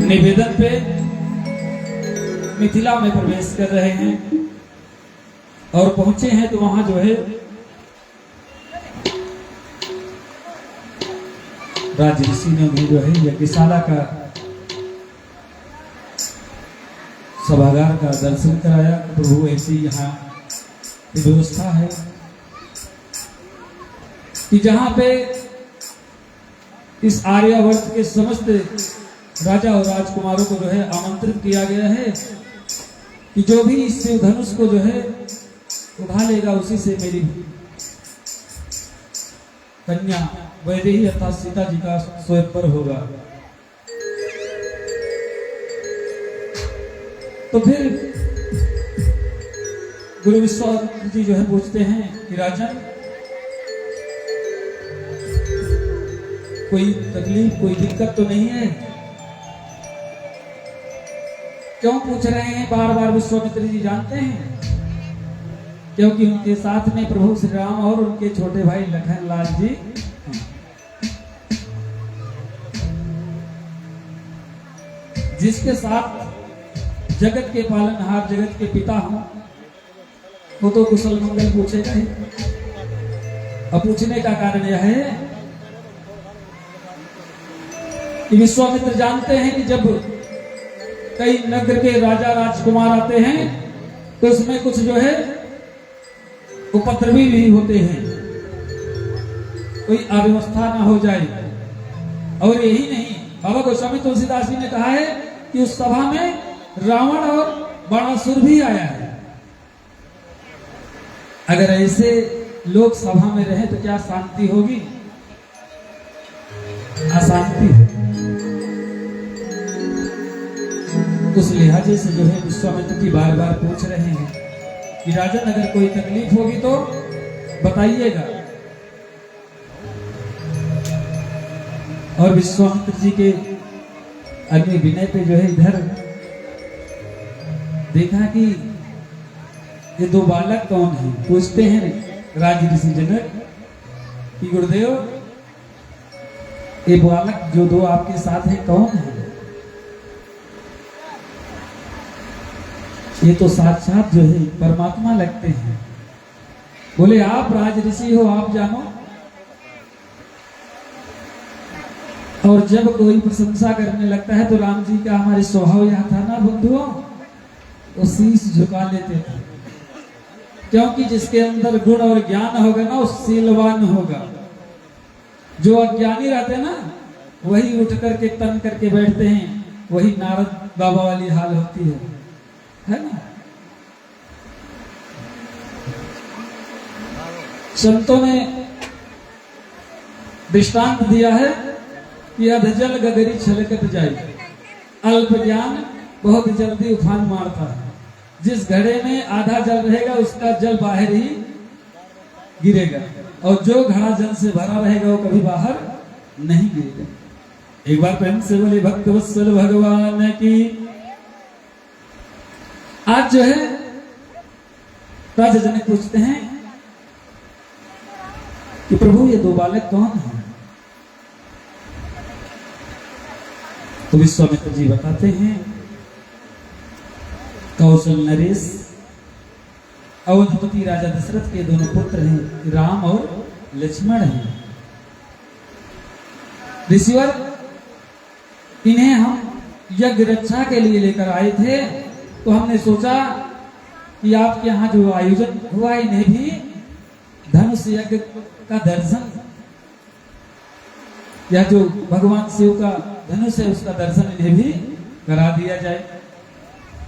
निवेदन पे मिथिला में प्रवेश कर रहे हैं और पहुंचे हैं तो वहां जो है राज ऋषि ने भी जो है यज्ञशाला का सभागार का दर्शन कराया। प्रभु ऐसी यहाँ व्यवस्था है कि जहां पे इस आर्यावर्त के समस्त राजा और राजकुमारों को जो है आमंत्रित किया गया है कि जो भी इस शिव धनुष को जो है उठा लेगा उसी से मेरी कन्या वैदेही अर्थात सीता जी का स्वयंवर होगा। तो फिर गुरु विश्वामित्र जी जो है पूछते हैं कि राजन कोई तकलीफ कोई दिक्कत तो नहीं है? क्यों पूछ रहे हैं बार बार? विश्वामित्र जी जानते हैं क्योंकि उनके साथ में प्रभु श्री राम और उनके छोटे भाई लखन लाल जी जिसके साथ जगत के पालनहार जगत के पिता हूं वो तो कुशल मंगल पूछेगा ही। अब पूछने का कारण यह है कि विश्वामित्र जानते हैं कि जब कई नगर के राजा राजकुमार आते हैं तो उसमें कुछ जो है उपद्रवी भी होते हैं, कोई अव्यवस्था ना हो जाए। और यही नहीं, बाबा गोस्वामी तुलसीदास जी ने कहा है कि उस सभा में रावण और बाणासुर भी आया है। अगर ऐसे लोग सभा में रहे तो क्या शांति होगी? अशांति। उस लिहाजे से जो है विश्वामित्र जी बार बार पूछ रहे हैं कि राजन अगर कोई तकलीफ होगी तो बताइएगा। और विश्वामित्र जी के अग्नि विनय पे जो है इधर देखा कि ये दो बालक कौन हैं। पूछते हैं राज ऋषि जनक कि गुरुदेव ये बालक जो दो आपके साथ हैं कौन है? ये तो साक्षात जो है परमात्मा लगते हैं। बोले आप राज ऋषि हो, आप जानो। और जब कोई प्रशंसा करने लगता है तो राम जी का हमारे स्वभाव यह था ना बंधुओं, वो शीश झुका लेते थे। क्योंकि जिसके अंदर गुण और ज्ञान होगा ना वो शीलवान होगा। जो अज्ञानी रहते हैं ना वही उठ करके तन करके बैठते हैं, वही नारद बाबा वाली हाल होती है ना। संतों ने दृष्टांत दिया है कि अधजल गगरी छलकत जाए, अल्प ज्ञान बहुत जल्दी उफान मारता है। जिस घड़े में आधा जल रहेगा उसका जल बाहर ही गिरेगा, और जो घड़ा जल से भरा रहेगा वो कभी बाहर नहीं गिरेगा। एक बार प्रेम से बोले भक्त वत्सल भगवान की। आज जो है राजा जनक पूछते हैं कि प्रभु ये दो बालक कौन हैं? तो विश्वामित्र जी बताते हैं कौशल नरेश अवधपति राजा दशरथ के दोनों पुत्र हैं, राम और लक्ष्मण हैं। ऋषिवर इन्हें हम यज्ञ रक्षा के लिए लेकर आए थे, तो हमने सोचा कि आपके यहाँ जो आयोजन हुआ इन्हें भी धनुष यज्ञ का दर्शन, या जो भगवान शिव का धनुष है उसका दर्शन इन्हें भी करा दिया जाए।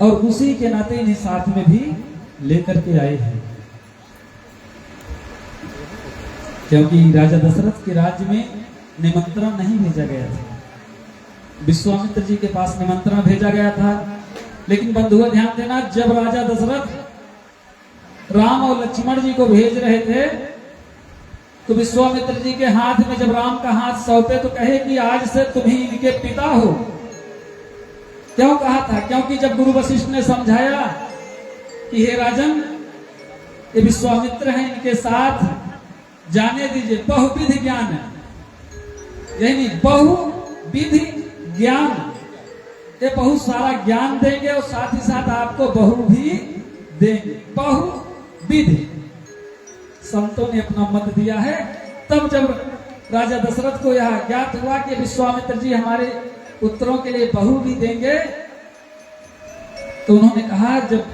और उसी के नाते इन्हें साथ में भी लेकर के आए हैं, क्योंकि राजा दशरथ के राज्य में निमंत्रण नहीं भेजा गया था। विश्वामित्र जी के पास निमंत्रण भेजा गया था, लेकिन बंधुओं ध्यान देना, जब राजा दशरथ राम और लक्ष्मण जी को भेज रहे थे तो विश्वामित्र जी के हाथ में जब राम का हाथ सौंपे तो कहे कि आज से तुम ही इनके पिता हो। क्यों कहा था? क्योंकि जब गुरु वशिष्ठ ने समझाया कि हे राजन ये विश्वामित्र हैं, इनके साथ जाने दीजिए, बहुविध ज्ञान है, यानी बहुविध ज्ञान ये बहुत सारा ज्ञान देंगे और साथ ही साथ आपको बहु भी देंगे, बहुविध। संतों ने अपना मत दिया है। तब जब राजा दशरथ को यह ज्ञात हुआ कि विश्वामित्र जी हमारे पुत्रों के लिए बहू भी देंगे, तो उन्होंने कहा जब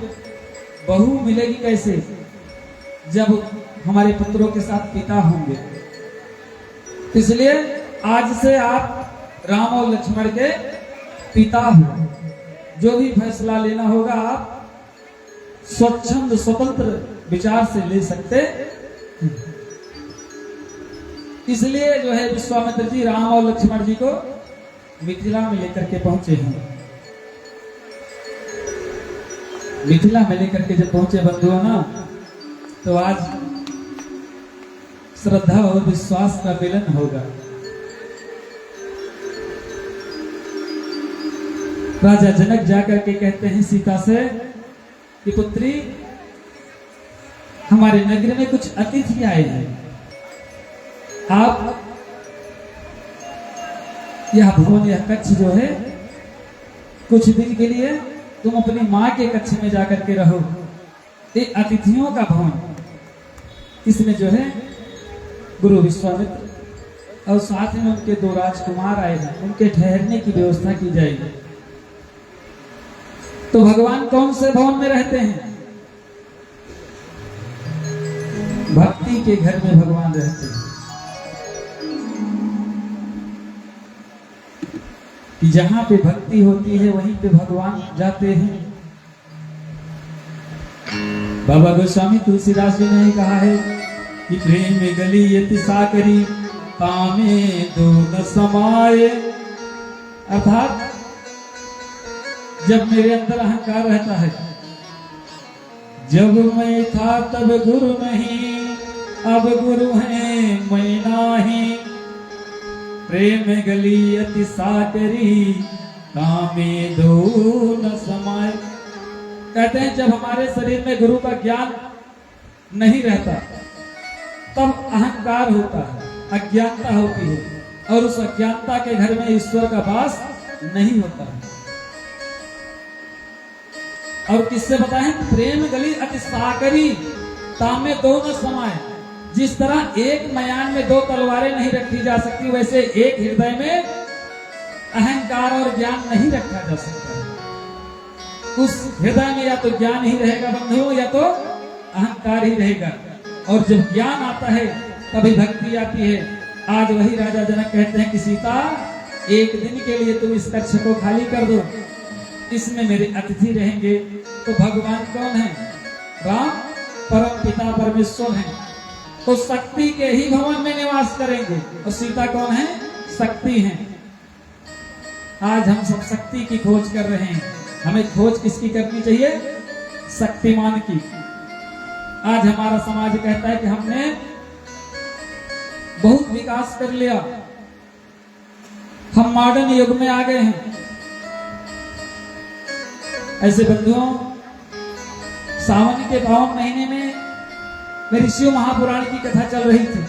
बहू मिलेगी कैसे, जब हमारे पुत्रों के साथ पिता होंगे। इसलिए आज से आप राम और लक्ष्मण के पिता हो। जो भी फैसला लेना होगा आप स्वच्छंद स्वतंत्र विचार से ले सकते हैं। इसलिए जो है विश्वामित्र जी राम और लक्ष्मण जी को मिथिला में लेकर के पहुंचे हैं। मिथिला में लेकर के जब पहुंचे बंधुओं ना, तो आज श्रद्धा और विश्वास का मिलन होगा। राजा जनक जाकर के कहते हैं सीता से कि पुत्री, हमारे नगर में कुछ अतिथि आए हैं, आप यह भवन, यह कक्ष जो है कुछ दिन के लिए तुम अपनी मां के कक्ष में जाकर के रहो। ये अतिथियों का भवन, इसमें जो है गुरु विश्वामित्र और साथ में उनके 2 राजकुमार आए हैं, उनके ठहरने की व्यवस्था की जाएगी। तो भगवान कौन से भवन में रहते हैं? भक्ति के घर में भगवान रहते हैं। कि जहां पे भक्ति होती है वहीं पे भगवान जाते हैं। बाबा गोस्वामी तुलसीदास जी ने कहा है कि प्रेम में गली यति साकरी तामे दो न समाये। अर्थात जब मेरे अंदर अहंकार रहता है, जब मैं था तब गुरु नहीं, अब गुरु है मैं नाही। प्रेम गली अति साकरी तामे दो न समाये। कहते हैं जब हमारे शरीर में गुरु का ज्ञान नहीं रहता तब अहंकार होता है, अज्ञानता होती है, और उस अज्ञानता के घर में ईश्वर का वास नहीं होता है। और किससे बताएं? प्रेम गली अति साकरी तामे दो न समाये। जिस तरह एक मयान में 2 तलवारें नहीं रखी जा सकती, वैसे एक हृदय में अहंकार और ज्ञान नहीं रखा जा सकता है। उस हृदय में या तो ज्ञान ही रहेगा बंधुओं, या तो अहंकार ही रहेगा। और जब ज्ञान आता है तभी भक्ति आती है। आज वही राजा जनक कहते हैं कि सीता, एक दिन के लिए तुम इस कक्ष को खाली कर दो, इसमें मेरे अतिथि रहेंगे। तो भगवान कौन है? राम परम पिता परमेश्वर हैं, तो शक्ति के ही भवन में निवास करेंगे। और सीता कौन है? शक्ति हैं। आज हम सब शक्ति की खोज कर रहे हैं। हमें खोज किसकी करनी चाहिए? शक्तिमान की। आज हमारा समाज कहता है कि हमने बहुत विकास कर लिया, हम मॉडर्न युग में आ गए हैं। ऐसे बंधुओं, सावन के पावन महीने में मेरी शिव महापुराण की कथा चल रही थी,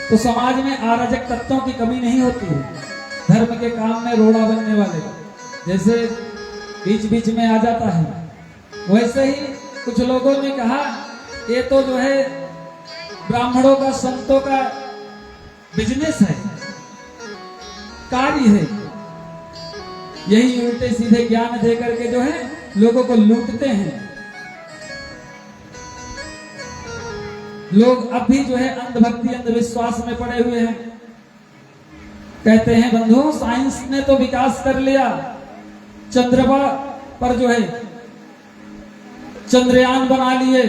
तो समाज में अराजक तत्वों की कमी नहीं होती है। धर्म के काम में रोड़ा बनने वाले जैसे बीच बीच में आ जाता है, वैसे ही कुछ लोगों ने कहा ये तो जो है ब्राह्मणों का, संतों का बिजनेस है, कार्य है। यही उल्टे सीधे ज्ञान दे करके जो है लोगों को लूटते हैं। लोग अब भी जो है अंधभक्ति, अंधविश्वास में पड़े हुए हैं। कहते हैं बंधुओं, साइंस ने तो विकास कर लिया, चंद्रमा पर जो है चंद्रयान बना लिए,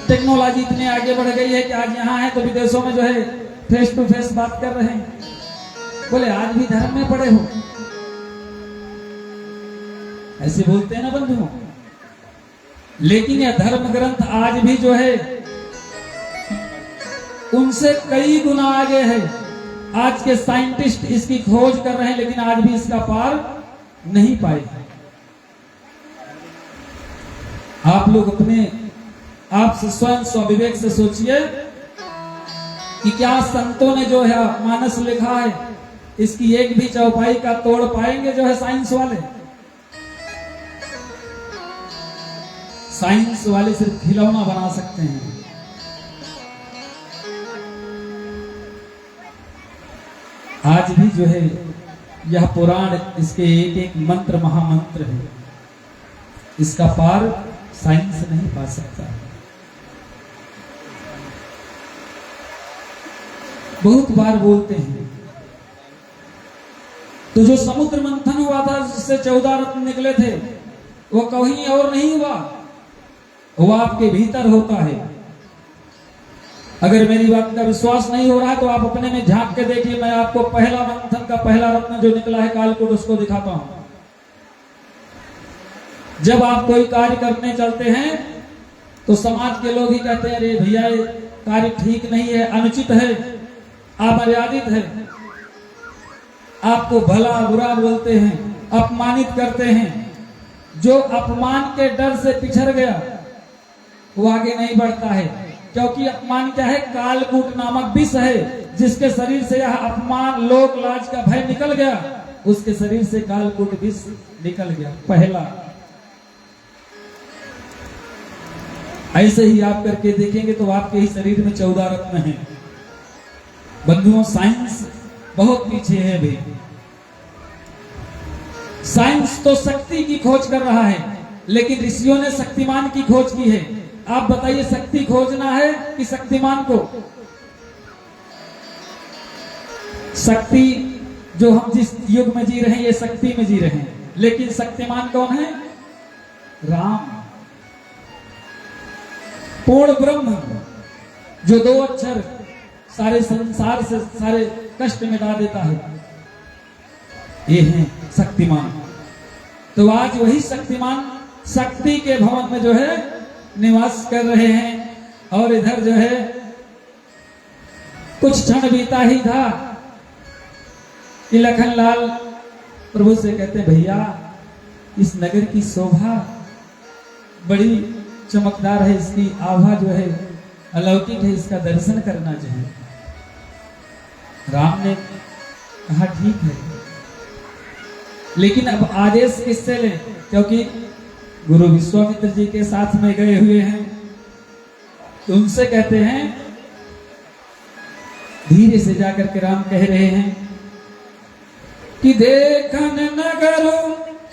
टेक्नोलॉजी इतनी आगे बढ़ गई है कि आज यहाँ है तो विदेशों में जो है फेस टू फेस बात कर रहे हैं। बोले आज भी धर्म में पड़े हो, ऐसे बोलते हैं ना बंधुओं। लेकिन यह धर्म ग्रंथ आज भी जो है उनसे कई गुना आगे है। आज के साइंटिस्ट इसकी खोज कर रहे हैं, लेकिन आज भी इसका पार नहीं पाए। आप लोग अपने आप से स्वयं स्वविवेक से सोचिए कि क्या संतों ने जो है मानस लिखा है, इसकी एक भी चौपाई का तोड़ पाएंगे जो है साइंस वाले? साइंस वाले सिर्फ खिलौना बना सकते हैं। आज भी जो है यह पुराण, इसके एक एक मंत्र महामंत्र है, इसका पार साइंस नहीं पा सकता। बहुत बार बोलते हैं तो जो समुद्र मंथन हुआ था जिससे 14 रत्न निकले थे, वो कहीं और नहीं हुआ, वो आपके भीतर होता है। अगर मेरी बात का विश्वास नहीं हो रहा है तो आप अपने में झांक के देखिए। मैं आपको पहला मंथन का पहला रत्न जो निकला है कालकूट, उसको दिखाता हूं। जब आप कोई कार्य करने चलते हैं तो समाज के लोग ही कहते हैं, अरे भैया ये कार्य ठीक नहीं है, अनुचित है, अमर्यादित है। आपको भला बुरा बोलते हैं, अपमानित करते हैं। जो अपमान के डर से पिछड़ गया वो आगे नहीं बढ़ता है, क्योंकि अपमान क्या है? कालकूट नामक विष है। जिसके शरीर से यह अपमान, लोक लाज का भय निकल गया, उसके शरीर से कालकूट विष निकल गया पहला। ऐसे ही आप करके देखेंगे तो आपके ही शरीर में 14 रत्न हैं। बंधुओं, साइंस बहुत पीछे है भाई। साइंस तो शक्ति की खोज कर रहा है, लेकिन ऋषियों ने शक्तिमान की खोज की है। आप बताइए, शक्ति खोजना है कि शक्तिमान को? शक्ति जो हम जिस युग में जी रहे हैं, ये शक्ति में जी रहे हैं, लेकिन शक्तिमान कौन है? राम, पूर्ण ब्रह्म, जो 2 अक्षर सारे संसार से सारे कष्ट मिटा देता है, ये है शक्तिमान। तो आज वही शक्तिमान शक्ति के भवन में जो है निवास कर रहे हैं। और इधर जो है कुछ क्षण बीता ही था कि लखनलाल प्रभु से कहते, भैया इस नगर की शोभा बड़ी चमकदार है, इसकी आभा जो है अलौकिक है, इसका दर्शन करना चाहिए। राम ने कहा ठीक है, लेकिन अब आदेश किससे ले? क्योंकि गुरु विश्वामित्र जी के साथ में गए हुए हैं, तो उनसे कहते हैं। धीरे से जाकर के राम कह रहे हैं कि देखन नगर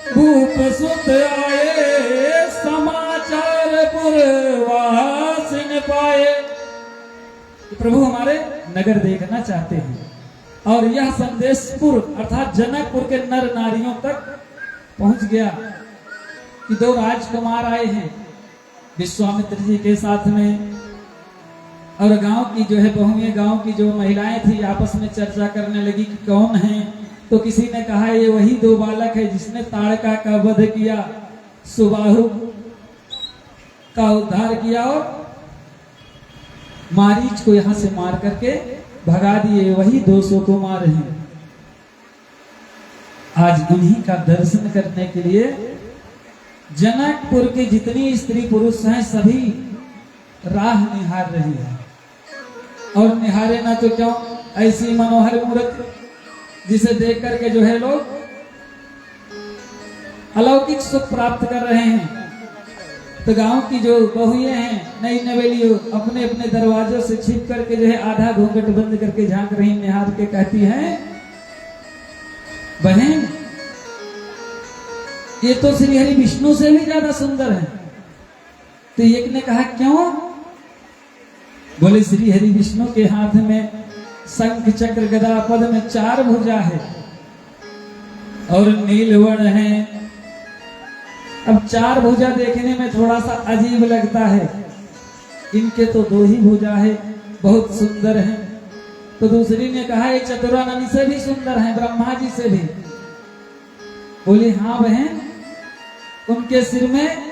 भूप सुत आए, समाचार पुरवासिन पाए। प्रभु हमारे नगर देखना चाहते हैं, और यह संदेशपुर अर्थात जनकपुर के नर नारियों तक पहुंच गया कि 2 राजकुमार आए हैं विश्वामित्र जी के साथ में। और गांव की जो है बहुएं, गांव की जो महिलाएं थी, आपस में चर्चा करने लगी कि कौन है। तो किसी ने कहा ये वही 2 बालक है जिसने ताड़का का वध किया, सुबाहु का उद्धार किया और मारीच को यहां से मार करके भगा दिए, वही 200 कुमार हैं। आज उन्हीं का दर्शन करने के लिए जनकपुर के जितनी स्त्री पुरुष हैं सभी राह निहार रही है। और निहारे ना तो क्यों, ऐसी मनोहर मूर्त जिसे देख करके जो है लोग अलौकिक सुख प्राप्त कर रहे हैं। तो गांव की जो बहुएं हैं, नई नवेली, अपने अपने दरवाजों से छिप करके जो है आधा घूंघट बंद करके झांक रही, निहार के कहती हैं, बहन ये तो श्री हरि विष्णु से भी ज्यादा सुंदर है। तो एक ने कहा क्यों? बोले श्री हरि विष्णु के हाथ में शंख चक्र गदा पद में 4 भुजा है और नीलवर्ण है। अब 4 भुजा देखने में थोड़ा सा अजीब लगता है, इनके तो 2 ही भुजा है, बहुत सुंदर है। तो दूसरी ने कहा ये चतुरानन से भी सुंदर है, ब्रह्मा जी से भी। बोली हाँ बहन, उनके सिर में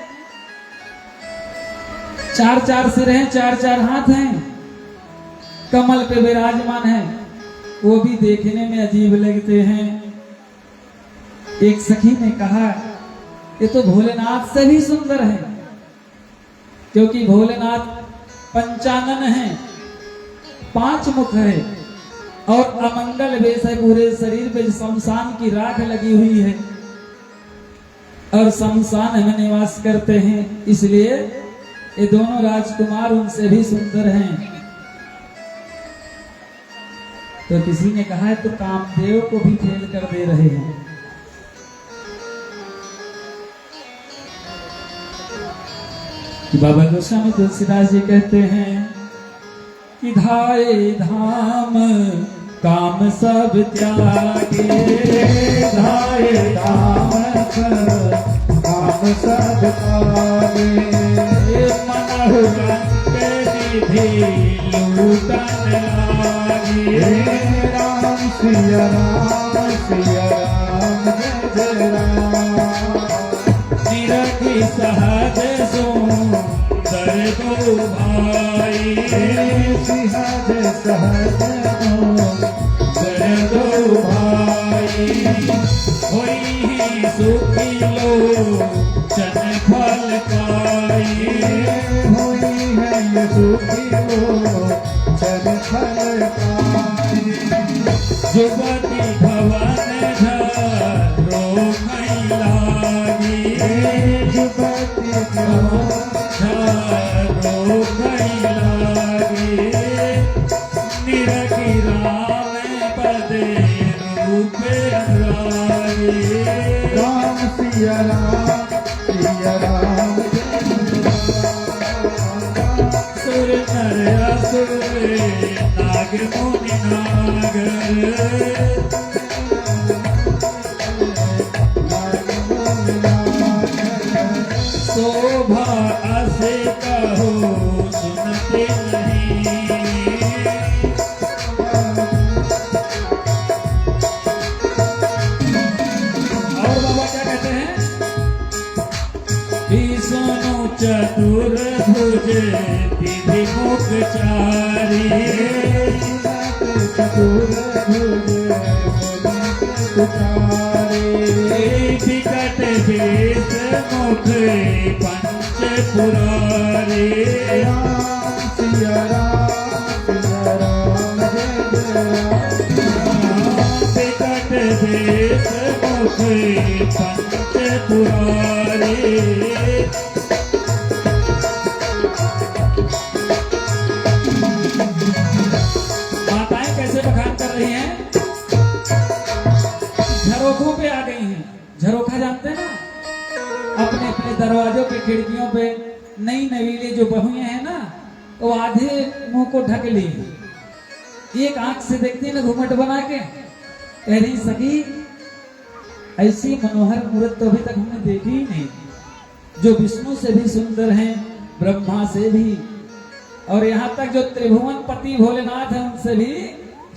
4 सिर हैं, 4 हाथ हैं, कमल पे विराजमान है, वो भी देखने में अजीब लगते हैं। एक सखी ने कहा ये तो भोलेनाथ से भी सुंदर है, क्योंकि भोलेनाथ पंचानन है, 5 मुख है और अमंगल वेश है, पूरे शरीर पे शमशान की राख लगी हुई है और शमशान में निवास करते हैं, इसलिए ये दोनों राजकुमार उनसे भी सुंदर हैं। तो किसी ने कहा है तो कामदेव को भी फेल कर दे रहे हैं। कि बाबा गोस्वामी तुलसीदास जी कहते हैं कि धाये धाम काम सब त्यागे, धाये धाम काम सब त्यागे, मनहु निधि लूटन लागे। राम सिया राम सिया राम जय जय राम, निरखी सहज सुंदर दो भाई, सहज सहज सुंदर दो भाई। होई सुखी लोचन फल पाई, हुई है ये सुखी लोचन फल पाई। जुगति भवन झरो कहीं लागी, जुगति झरो कहीं लागी। निरखी राम पदे रूप अनुरागी, राम सिया राम सिया राम सुर नर असुर नाग मुनि नागर, शोभा असे कहो सुनते नहीं। और बाबा क्या कहते हैं? विष्णु चतुर्भुज विधि मुख चारी, चतुर्भुज विकट वेश मुख पंच पुरारी। राम सिया राम जय जय राम, विकट वेश मुख पंच पुरारी। माताएं कैसे बखान कर रही हैं? झरोखों पे आ गई हैं। झरोखा जानते हैं ना, अपने अपने दरवाजों पे खिड़कियों पे नई नवीली जो बहुएं हैं ना, वो आधे मुंह को ढक ली, एक आंख से देखती है ना घूमट बना के, कह रही सखी ऐसी मनोहर मूर्त तो अभी तक हमने देखी ही नहीं, जो विष्णु से भी सुंदर हैं, ब्रह्मा से भी, और यहाँ तक जो त्रिभुवन पति भोलेनाथ है उनसे भी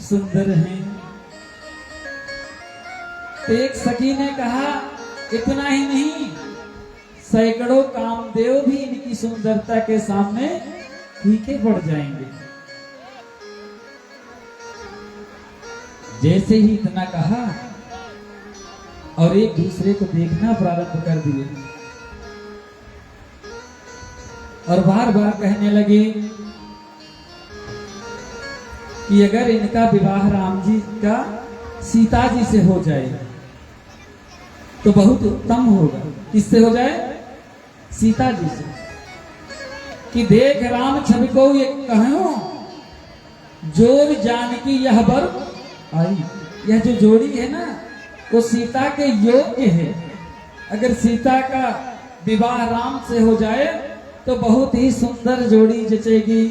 सुंदर हैं। तो एक सखी ने कहा इतना ही नहीं, सैकड़ों कामदेव भी इनकी सुंदरता के सामने फीके पड़ जाएंगे। जैसे ही इतना कहा और एक दूसरे को देखना प्रारंभ कर दिए और बार बार कहने लगे कि अगर इनका विवाह राम जी का सीता जी से हो जाए तो बहुत उत्तम होगा। किससे हो जाए? सीता जी से। कि देख राम छवि को ये कहो जोर जानकी यह बर आई। यह जो जोड़ी है ना वो सीता के योग्य है। अगर सीता का विवाह राम से हो जाए तो बहुत ही सुंदर जोड़ी जचेगी।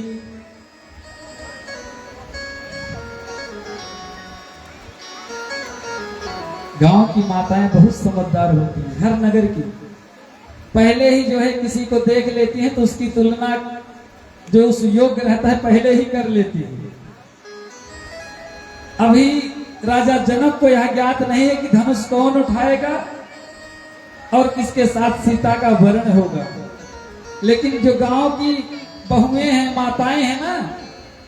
गांव की माताएं बहुत समझदार होती हैं, हर नगर की। पहले ही जो है किसी को देख लेती हैं तो उसकी तुलना जो उस योग्य रहता है पहले ही कर लेती है। अभी राजा जनक को यह ज्ञात नहीं है कि धनुष कौन उठाएगा और किसके साथ सीता का वर्ण होगा, लेकिन जो गांव की बहुएं हैं, माताएं हैं ना,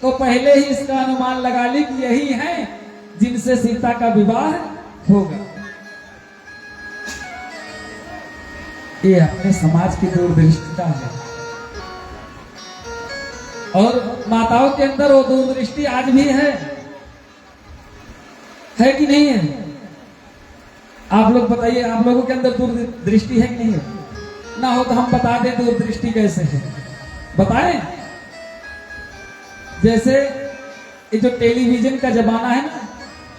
तो पहले ही इसका अनुमान लगा ली कि यही है जिनसे सीता का विवाह होगा। ये अपने समाज की दूरदृष्टिता है और माताओं के अंदर वो दूरदृष्टि आज भी है। है कि नहीं है? आप लोग बताइए, आप लोगों के अंदर दूरदृष्टि है कि नहीं है? ना हो तो हम बता दें दूरदृष्टि कैसे है, बताएं। जैसे ये जो टेलीविजन का जमाना है ना,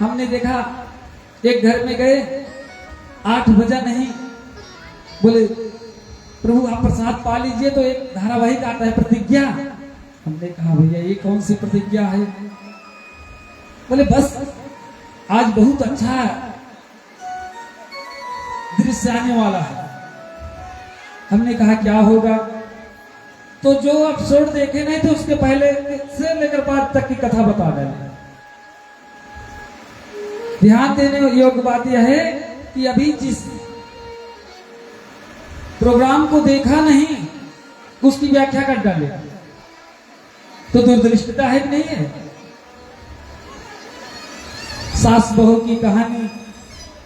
हमने देखा एक घर में गए, 8 बजा नहीं, बोले प्रभु आप प्रसाद पा लीजिए, तो एक धारावाहिक आता है प्रतिज्ञा। हमने कहा भैया ये कौन सी प्रतिज्ञा है? बोले बस आज बहुत अच्छा दृश्य आने वाला है। हमने कहा क्या होगा? तो जो एपिसोड देखे नहीं थे उसके पहले से लेकर बाद तक की कथा बता देना। ध्यान देने योग्य बात यह है कि अभी जिस प्रोग्राम को देखा नहीं उसकी व्याख्या कर डाले, तो दूरदृष्टता है कि नहीं है? सास बहू की कहानी,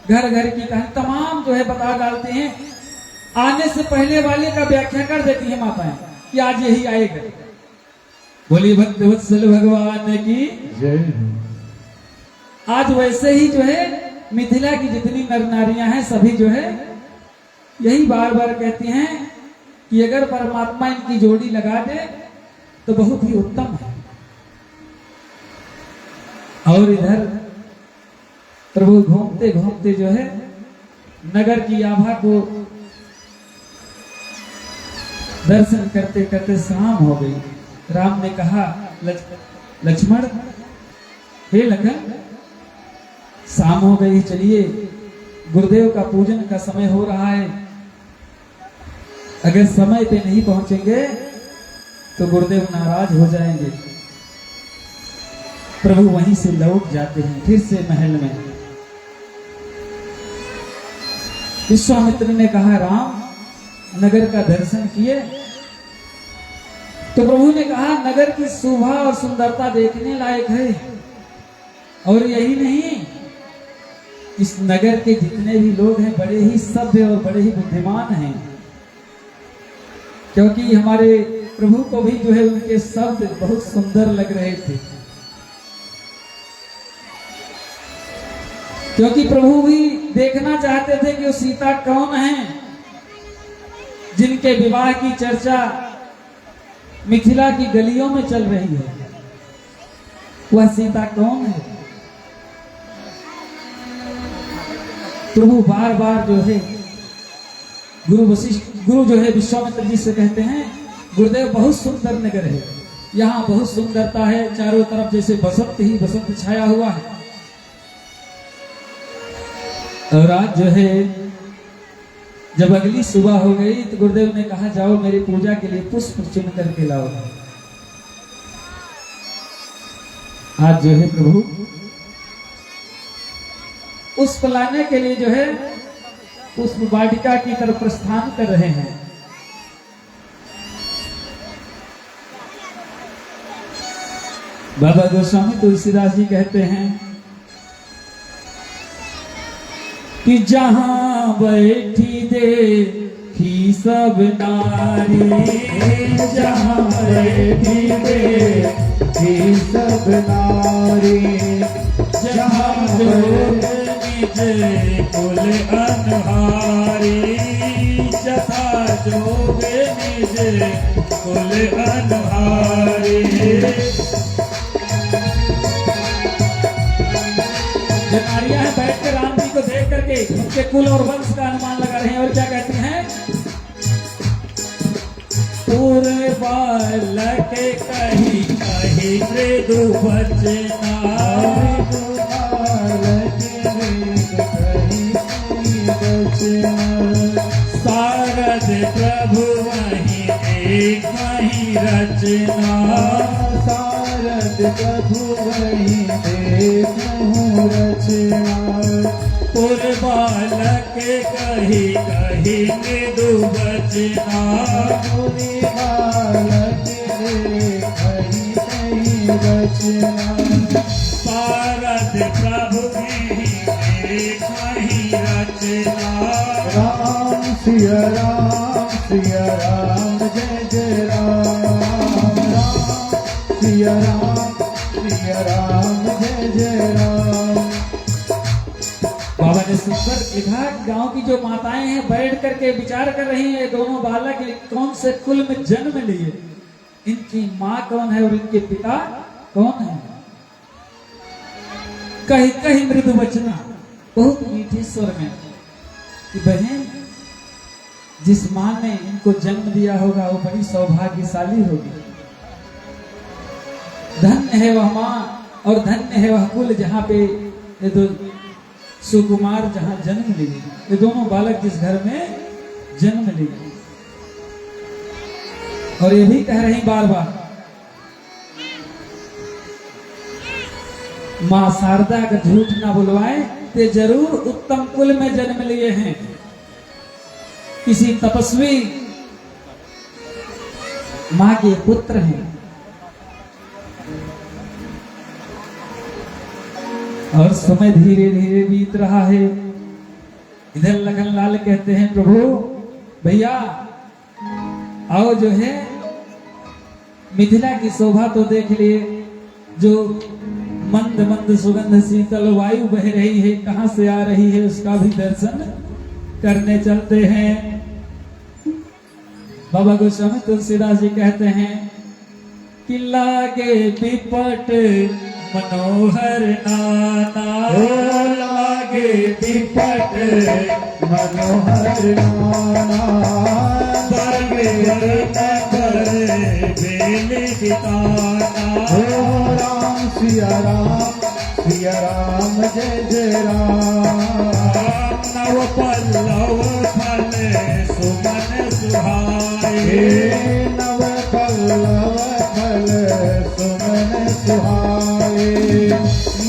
घर घर की कहानी, तमाम जो है बता डालते हैं। आने से पहले वाले का व्याख्या कर देती है माताएं कि आज यही आएगा। बोली भक्त वत्सल भगवान की जय। आज वैसे ही जो है मिथिला की जितनी नर नारियां हैं सभी जो है यही बार बार कहती हैं कि अगर परमात्मा इनकी जोड़ी लगा दे तो बहुत ही उत्तम है। और इधर प्रभु घूमते घूमते जो है नगर की आभा को दर्शन करते करते शाम हो गई। राम ने कहा लक्ष्मण, हे लखन, शाम हो गई, चलिए गुरुदेव का पूजन का समय हो रहा है। अगर समय पे नहीं पहुंचेंगे तो गुरुदेव नाराज हो जाएंगे। प्रभु वहीं से लौट जाते हैं फिर से महल में। विश्वामित्र ने कहा राम नगर का दर्शन किए? तो प्रभु ने कहा नगर की शोभा और सुंदरता देखने लायक है। और यही नहीं, इस नगर के जितने भी लोग हैं बड़े ही सभ्य और बड़े ही बुद्धिमान हैं, क्योंकि हमारे प्रभु को भी जो है उनके शब्द बहुत सुंदर लग रहे थे। क्योंकि प्रभु भी देखना चाहते थे कि वो सीता कौन है जिनके विवाह की चर्चा मिथिला की गलियों में चल रही है। वह सीता कौन है? प्रभु बार बार जो है गुरु जो है विश्वामित्र जी से कहते हैं गुरुदेव बहुत सुंदर नगर है, यहाँ बहुत सुंदरता है, चारों तरफ जैसे बसंत ही बसंत छाया हुआ है। और आज जो है जब अगली सुबह हो गई तो गुरुदेव ने कहा जाओ मेरी पूजा के लिए पुष्प चुन करके लाओ। आज जो है प्रभु पुष्प लाने के लिए जो है पुष्प वाटिका की तरफ प्रस्थान कर रहे हैं। बाबा गोस्वामी तुलसीदास जी कहते हैं कि जहां बैठी देखी सब नारी, जहाँ बैठी देखी सब नारी, जहां जोग निज कुल अनहारी, जथा जोग निज कुल अनहारी। जो नारियां हैं बैठ कर राम जी को देख करके उनके कुल और वंश का अनुमान लगा रहे हैं। और क्या कहती हैं? पूरे बालक कही कही मृदु बचना, शारद प्रभु वही एक वही रचना, शारद प्रभु वही देखूं रचना। पूरे बालक कही कही मृदु बचना, पूरी बालक कही कही रचना। शारद प्रभु एक वही रचना। राम सिया राम सिया राम जय जय राम, राम सिया राम जय जय राम। बाबा ने सुंदर लिखा, गांव की जो माताएं हैं बैठ करके विचार कर रही हैं दोनों बालक कौन से कुल में जन्म लिए, इनकी माँ कौन है और इनके पिता कौन है। कहीं कहीं मृदु वचना बहुत मीठे स्वर में कि बहन जिस माँ ने इनको जन्म दिया होगा वो बड़ी सौभाग्यशाली होगी। धन्य है वह माँ और धन्य है वह कुल जहाँ पे ये दो सुकुमार जहाँ जन्म लिए, ये दोनों बालक जिस घर में जन्म लिए। और ये भी कह रही बार बार, माँ शारदा अगर झूठ ना बुलवाए तो जरूर उत्तम कुल में जन्म लिए हैं, किसी तपस्वी माँ के पुत्र हैं। और समय धीरे धीरे बीत रहा है। इधर लखन लाल कहते हैं, प्रभु भैया आओ जो है मिथिला की शोभा तो देख लिए, जो मंद मंद सुगंध शीतल वायु बह रही है कहां से आ रही है उसका भी दर्शन करने चलते हैं। बाबा गोस्वामी तुलसीदास जी कहते हैं कि लागे विपट मनोहर नाना, लागे विपट मनोहर नाना, बरगे बेली बिताना। राम सिया राम जय जय राम। नव पल्लव फल सुमन सुहाए, नव पल्लव फल सुमन सुहाए,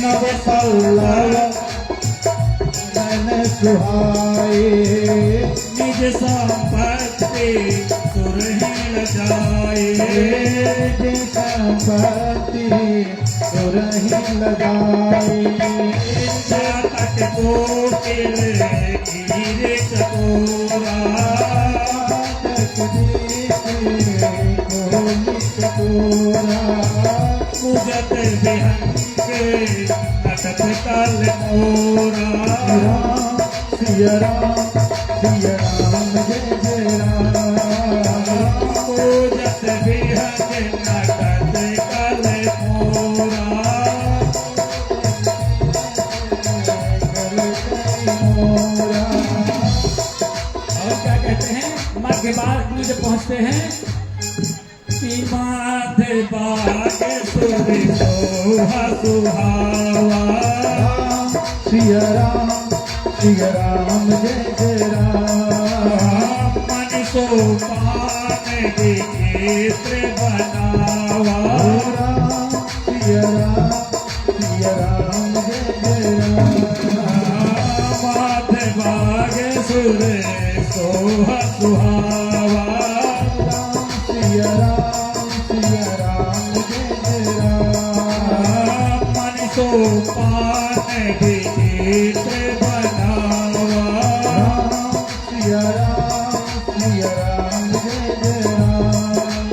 नव पल्लव सुमन सुहाए। निज संपत्ति सुरहीन जाए, निज संपत्ति सुरहीन लगाए। जातक कोकिल कीरे चकोरा, पूजत बिहंग नटत कल मोरा। सिया राम जय जय राम। पूजत बिहंग नटत कल मोरा। और क्या कहते हैं, मध्य के बाद में जब पहुंचते हैं कि माधे बागे सुरी सोहा सुहावा। सिया राम जय जय राम। मन को पाने के क्षेत्र बनावा। सिया राम जय जय राम। माधे बागे सुरे सोहा सुहावा। सिया राम जय जय राम। मन को पाने के क्षेत्र बनावा। सिया राम जय जय राम।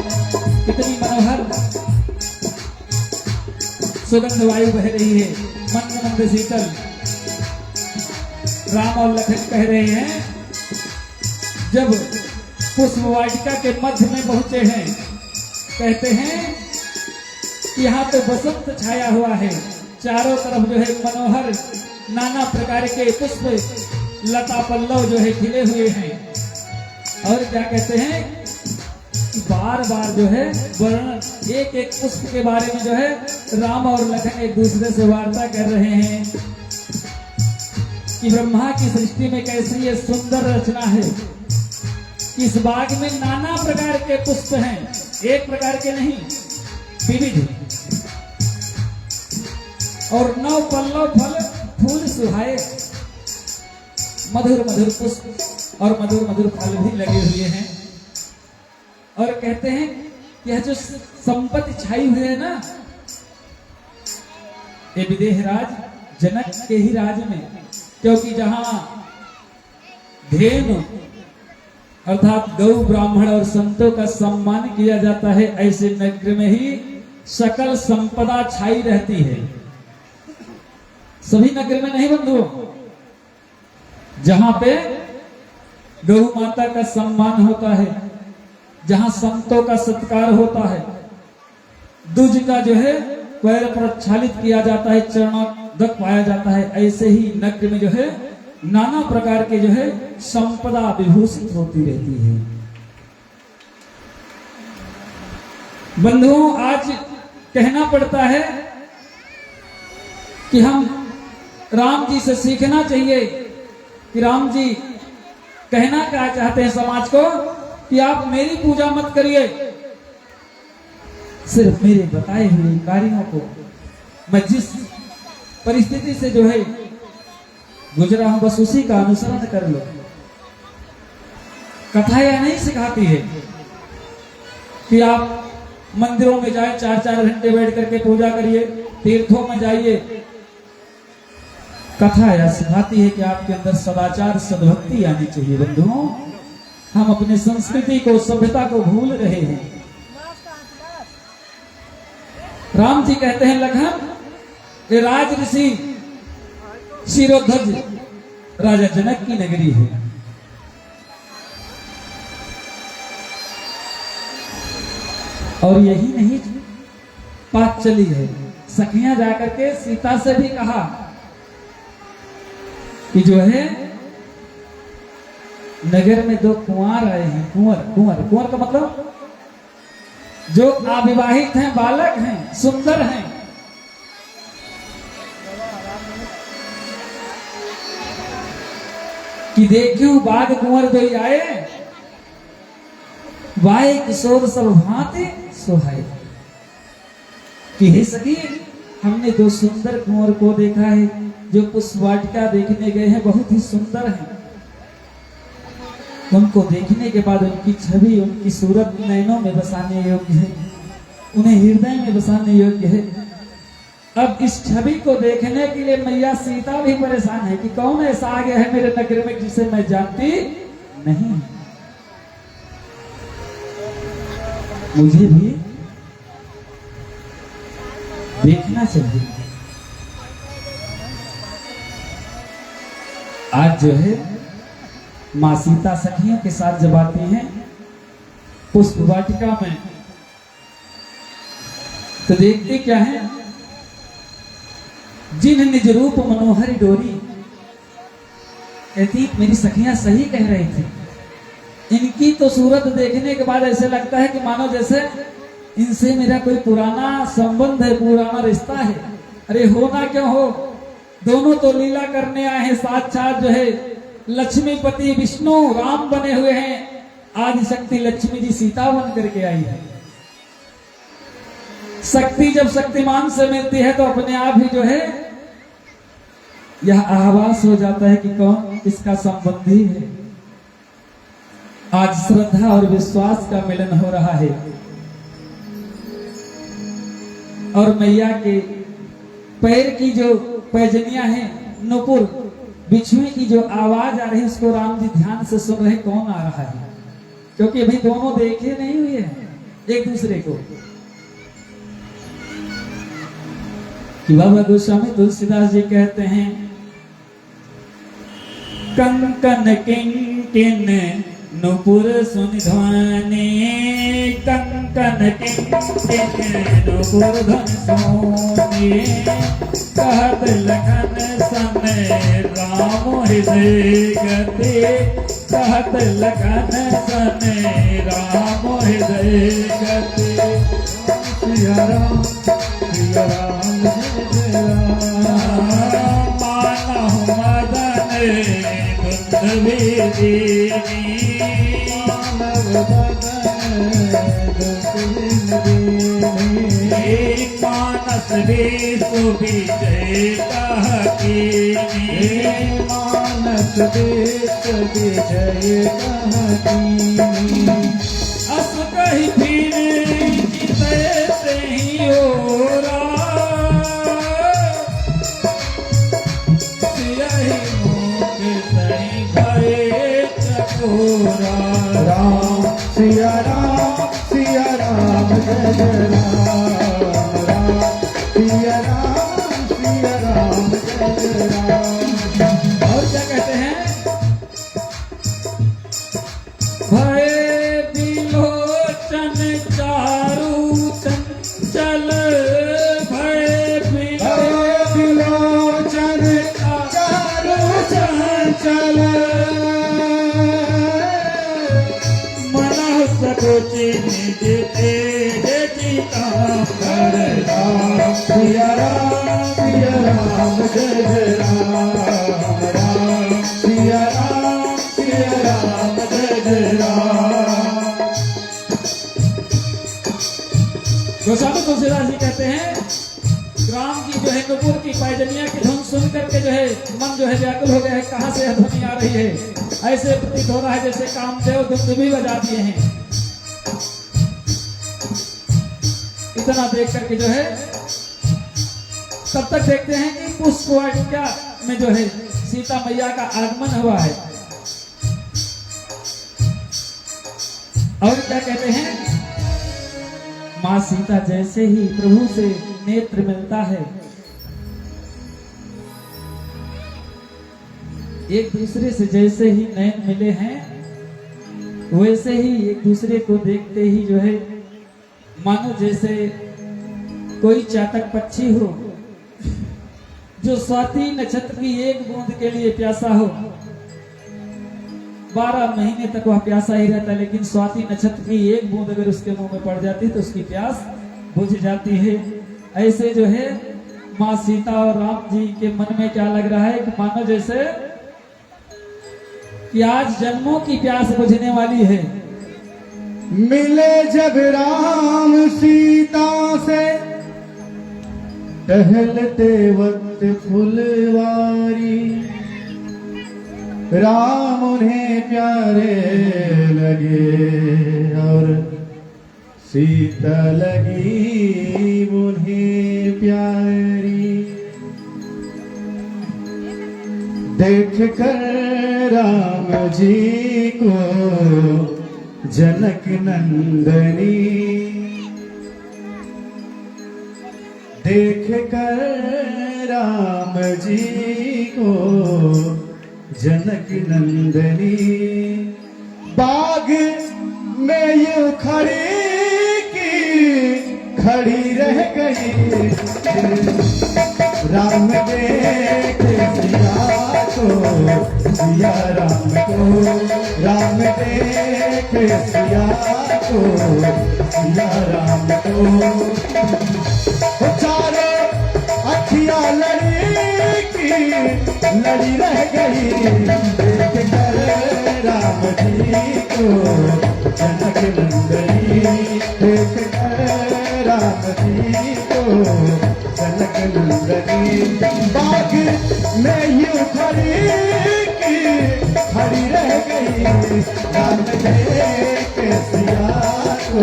कितनी मनोहर सुगंध वायु बह रही है, मंद मंद शीतल। राम और लखन कह रहे हैं, जब पुष्प वाटिका के मध्य में पहुंचे हैं, कहते हैं कि यहाँ तो बसंत छाया हुआ है, चारों तरफ जो है मनोहर नाना प्रकार के पुष्प लता पल्लव जो है खिले हुए हैं। और क्या कहते हैं कि बार बार जो है वर्णन, एक एक पुष्प के बारे में जो है राम और लखन एक दूसरे से वार्ता कर रहे हैं कि ब्रह्मा की सृष्टि में कैसी ये सुंदर रचना है। इस बाग में नाना प्रकार के पुष्प हैं, एक प्रकार के नहीं, विविध। और नौ पल्लव फल फूल सुहाए, मधुर मधुर पुष्प और मधुर मधुर फल भी लगे हुए हैं। और कहते हैं कि यह जो संपत्ति छाई हुई है ना, ये विदेह राज जनक के ही राज में, क्योंकि जहां धेनु अर्थात गौ ब्राह्मण और संतों का सम्मान किया जाता है, ऐसे नगर में ही सकल संपदा छाई रहती है। सभी नगर में नहीं बंधुओं, जहां पे गौ माता का सम्मान होता है, जहां संतों का सत्कार होता है, दुज का जो है पैर प्रक्षालित किया जाता है, चरणोदक पाया जाता है, ऐसे ही नगर में जो है नाना प्रकार के जो है संपदा विभूषित होती रहती है। बंधुओं, आज कहना पड़ता है कि हम राम जी से सीखना चाहिए कि राम जी कहना क्या चाहते हैं समाज को कि आप मेरी पूजा मत करिए, सिर्फ मेरे बताए हुए कार्यों को, मैं जिस परिस्थिति से जो है गुजरा हूं बस उसी का अनुसरण कर लो। कथा यह नहीं सिखाती है कि आप मंदिरों में जाए 4-4 घंटे बैठ करके पूजा करिए, तीर्थों में जाइए। कथा यह सिखाती है कि आपके अंदर सदाचार सद्भक्ति आनी चाहिए। बंधुओं, हम अपनी संस्कृति को, सभ्यता को भूल रहे हैं। राम जी कहते हैं लखन, ये राज ऋषि शिरोध्वज राजा जनक की नगरी है। और यही नहीं बात चली है, सखियां जाकर के सीता से भी कहा कि जो है नगर में 2 कुंवर आए हैं। कुंवर का मतलब जो अविवाहित हैं, बालक हैं, सुंदर हैं। कि देखियो बाग कुंवर दो आए, वाए किशोर सब भांति सोहाए। कि हे सखी, हमने 2 सुंदर कुंवर को देखा है जो पुष्प वाटिका देखने गए हैं, बहुत ही सुंदर हैं। उनको देखने के बाद उनकी छवि, उनकी सूरत नैनों में बसाने योग्य है, उन्हें हृदय में बसाने योग्य है। अब इस छवि को देखने के लिए मैया सीता भी परेशान है कि कौन ऐसा आ गया है मेरे नगर में जिसे मैं जानती नहीं, मुझे भी देखना चाहिए। आज जो है मां सीता सखियों के साथ जब आती हैं पुष्प वाटिका में, तो देखते क्या है, जिन निज रूप मनोहर डोरी। कहती मेरी सखियां सही कह रही थी, इनकी तो सूरत देखने के बाद ऐसे लगता है कि मानो जैसे इनसे मेरा कोई पुराना संबंध है, पुराना रिश्ता है। अरे होना क्यों हो, दोनों तो लीला करने आए हैं, साक्षात जो है लक्ष्मीपति विष्णु राम बने हुए हैं, आदि शक्ति लक्ष्मी जी सीता बन करके आई है। शक्ति जब शक्तिमान से मिलती है तो अपने आप ही जो है यह आभास हो जाता है कि कौन इसका संबंधी है। आज श्रद्धा और विश्वास का मिलन हो रहा है और मैया के पैर की जो पैजनियां हैं, नुपुर बिछुए की जो आवाज आ रही है, उसको राम जी ध्यान से सुन रहे कौन आ रहा है, क्योंकि अभी दोनों देखे नहीं हुए हैं एक दूसरे को। कि बाबा गोस्वामी तुलसीदास जी कहते हैं, कंकन किंकिन नुपुर सुन ध्वनि, कंकन किंकिन नुपुर ध्वनि सोनी, कहत लखन समय राम हृदय गति, कहत लखन समय राम हृदय गति। सिया राम जय जय राम, मानहु मदन दुर्दभिदिनी, मानव बदन दुर्दिनी, मानस विश्व विजय कहकीनी, मानस देश विजय कहकीनी। अस कहि फिर जितै तेहि ओरा, सियहि मुख सहि भय चकोरा। राम सिया राम जय जय राम, राम सिया राम जय जय राम। और क्या कहते हैं, जय जय राम राम सिया राम जय जय राम। गोस्वामी तुलसीदास जी कहते हैं राम की जो है नुपुर की पैजनिया की धुन सुन करके जो है मन जो है व्याकुल हो गया है, कहाँ से यह ध्वनि आ रही है। ऐसे प्रतीत हो रहा है जैसे कामदेव दुंदुभी बजा दिए हैं। इतना देख करके जो है तब तक देखते हैं कि पुष्प वाटिका में जो है सीता मैया का आगमन हुआ है। और क्या कहते हैं, माँ सीता जैसे ही प्रभु से नेत्र मिलता है, एक दूसरे से जैसे ही नयन मिले हैं वैसे ही एक दूसरे को देखते ही जो है मानो जैसे कोई चातक पक्षी हो जो स्वाति नक्षत्र की एक बूंद के लिए प्यासा हो। 12 महीने तक वह प्यासा ही रहता है, लेकिन स्वाति नक्षत्र की एक बूंद अगर उसके मुंह में पड़ जाती तो उसकी प्यास बुझ जाती है। ऐसे जो है माँ सीता और राम जी के मन में क्या लग रहा है कि मानो जैसे कि आज जन्मों की प्यास बुझने वाली है। मिले जब राम सीता से टहलते वक्त फुलवारी, राम उन्हें प्यारे लगे और सीता लगी उन्हें प्यारी। देख कर राम जी को जनक नंदनी, देख कर राम जी को जनक नंदनी, बाग में यूं खड़ी रह गई। राम देख सिया को, सिया राम को, राम देख सिया को, सिया राम को। चारों अखियां लड़ी रह गई, देख कर राम जी को जनक नंदनी, देख कर राम जी को जनक नंदनी। बाग में यूं खड़ी रह गई, राम देख सिया को,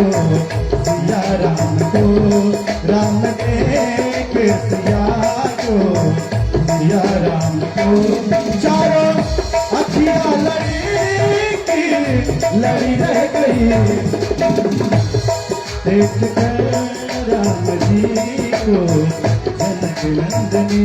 सिया राम को, राम देख सिया को, सिया राम को। चारों अखियां लड़ी रह गई, देख कर राम जी को जनक नंदनी।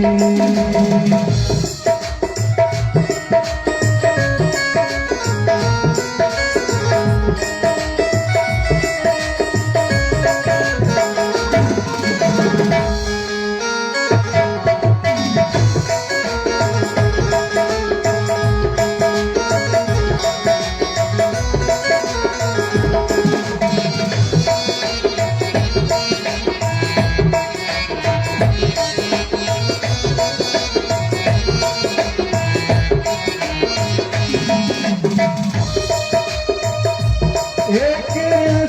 एक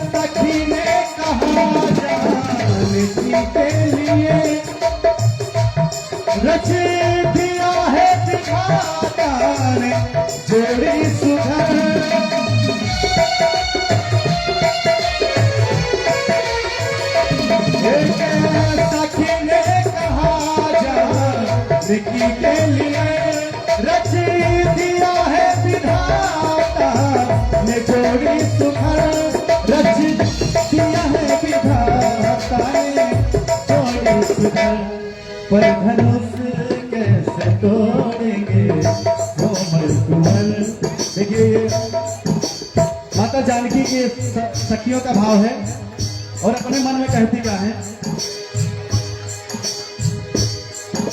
सखी ने कहा जानकी के लिए, रच दिया है विधाता ने जोड़ी सुधर। एक सखी ने कहा जानकी के लिए, रच दिया है विधाता ने जोड़ी सुधर। रच दिया है विधाता ने जोड़ी सुधर, पर धनुष कैसे तोड़ेंगे कोमल कुंवर। देखिए माता जानकी के सखियों का भाव है और अपने मन में कहती क्या है,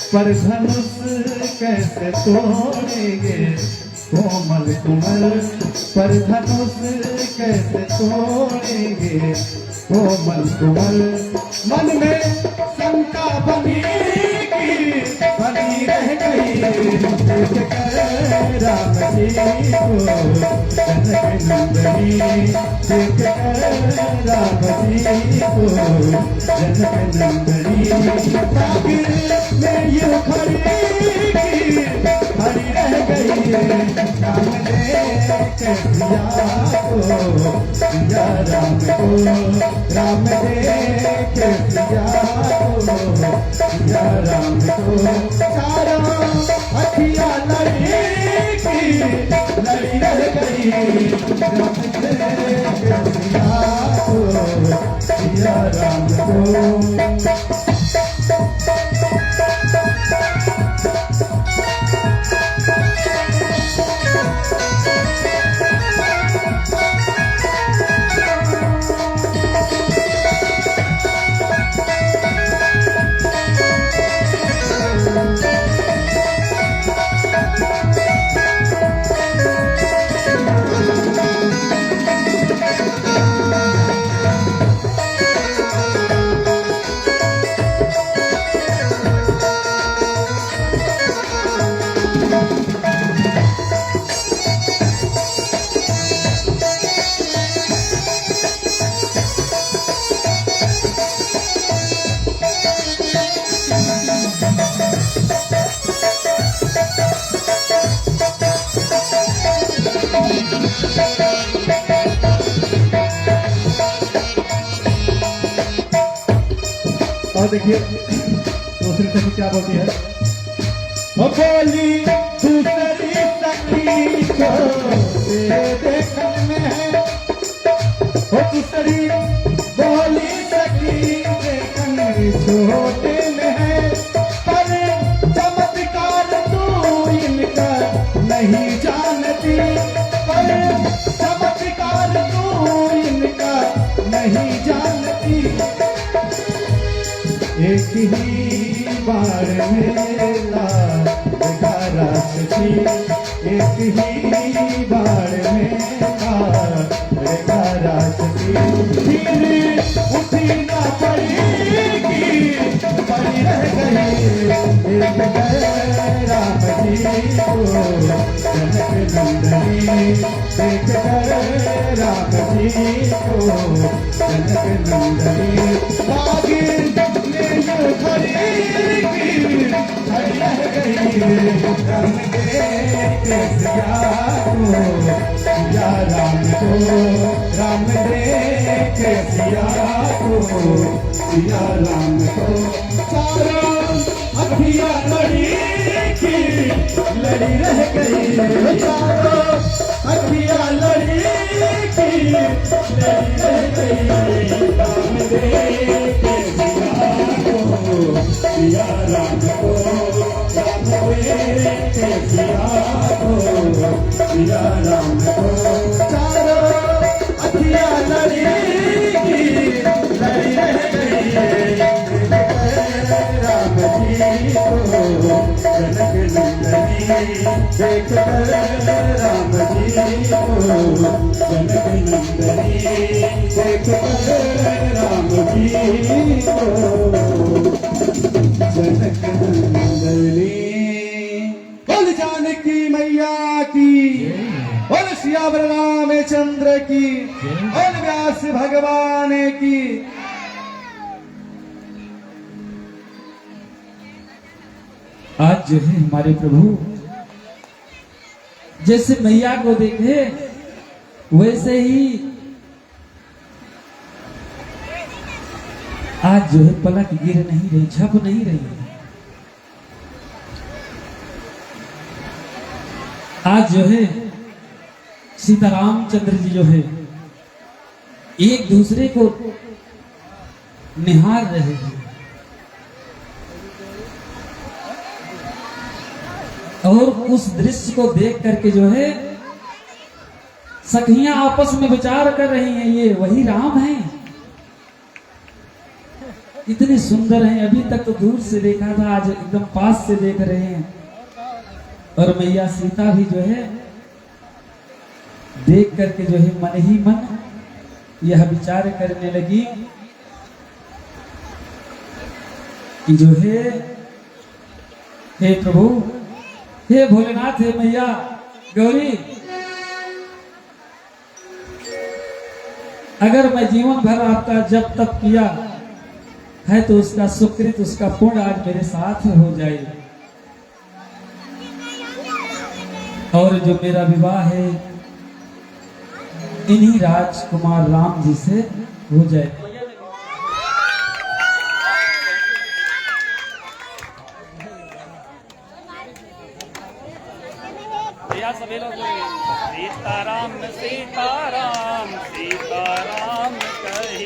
पर धनुष कैसे तोड़ेंगे कोमल कुंवर, पर धनुष कैसे तोड़ेंगे कोमल कुंवर। मन में शंका बनी देख कर राम जी को जनक नंदनी देख कर राम जी को जनक नंदनी बाग में यूं खड़ी खड़ी रह गई राम देख सिया को सिया राम को राम देख सिया को सिया राम को चारों अखियां लड़ी रह गई राम देख सिया को सिया राम को और देखिए दूसरी सखी क्या बोलती है बोली दूसरी सखी छोटे देखन में है दूसरी बोली सखी देखन छोटे में है पर चमत्कार तू इनका नहीं जानती पर चमत्कार तू इनका नहीं जानती एक ही बार मेला बेकारा सखी एक ही बार मेला बेकारा सखी फिर उठी ना पड़ेगी पड़ी रह गई एक राम जी को जनक नंदनी देख कर राम जी को जनक नंदनी बागी खड़ी रह गई राम देख सिया को सिया राम को राम देख सिया को सिया राम को चारों अखियां लड़ी रह गई चारों अखियां लड़ी रह गई राम देख सिया राम को राम देख सिया को सिया राम को चारों अखियां लड़ी रह गई राम जी को जनक नंदनी देख कर राम जी को जनक नंदनी देख कर राम जी को जनक नंदनी बोल जानकी मैया की बोल सियावर रामचंद्र की बोल व्यास भगवान की आज जो है हमारे प्रभु जैसे मैया को देखे वैसे ही आज जो है पलक गिर नहीं रही, झप नहीं रही। आज जो है सीतारामचंद्र जी जो है एक दूसरे को निहार रहे हैं और उस दृश्य को देख करके जो है सखियां आपस में विचार कर रही हैं, ये वही राम हैं, इतने सुंदर हैं। अभी तक तो दूर से देखा था, आज एकदम पास से देख रहे हैं। और मैया सीता भी जो है देख करके जो है मन ही मन यह विचार करने लगी कि जो है हे प्रभु हे भोलेनाथ, हे मैया गौरी, अगर मैं जीवन भर आपका जब तप किया है तो उसका सुकृत, उसका पुण्य आज मेरे साथ हो जाए, और जो मेरा विवाह है इन्हीं राजकुमार राम जी से हो जाए। सभी लोग सीताराम सीताराम सीताराम कही